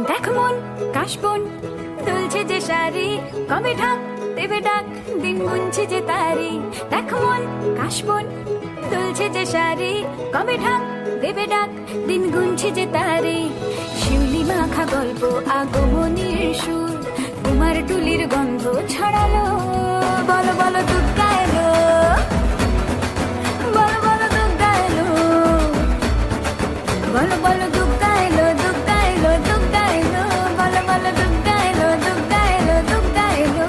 দেখ মন কাশবন দুলছে যে শাড়ি, কবে ঢাক দেবে ডাক, দিন গুনছে যে তারি। দেখ মন কাশবন দুলছে যে শাড়ি, কবে ঢাক দেবে ডাক, দিন গুনছে যে তারি। শিউলি মাখা গল্প আগমনীর সুর, তোমার টুলির গন্ধ ছড়ালো। বলো বলো দুর্গা এলো, বলো বলো দুর্গা এলো, বলো বলো দুর্গা এলো, দুর্গা এলো, দুর্গা এলো, বলো বলো দুর্গা এলো, দুর্গা এলো, দুর্গা এলো।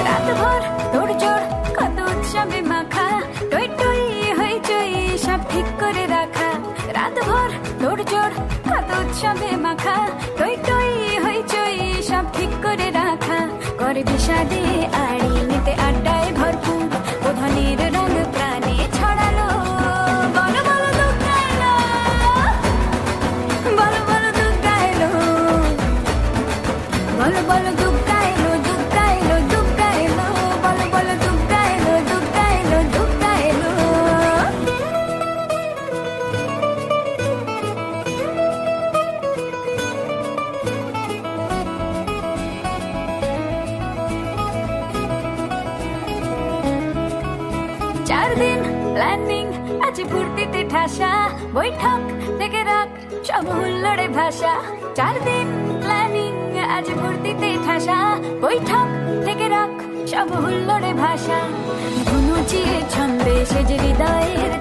রাতভর তোড়জোড় কত উৎসবে মাখা, টই টই হইচই সব ঠিক করে রাখা। রাতভর তোড়জোড় কত উৎসবে মাখা, টই টই হইচই সব ঠিক করে রাখা। করে বিষাদে আড়ি নিতে আড্ডায় ভরপুর, প্রধানের রঙ প্রাণে ছড়ালো। বলো বলো দুর্গা এলো, বলো বলো দুর্গা এলো, বলো বলো দুর্গা এলো, দুর্গা এলো, দুর্গা এলো, বলো বলো দুর্গা এলো, দুর্গা এলো, দুর্গা এলো। চার দিন প্ল্যানিং আছে ফুর্তিতে ঠাসা, বৈঠক থেকে রাখ সব হুল্লোড়ে ভাষা। চার দিন প্ল্যানিং আজ ফুর্তিতে ঠাসা, বৈঠক থেকে রাখ সব হুল্লোড়ে ভাষা। ধুনুচিয়ে ছন্দে সেজে হৃদয়ের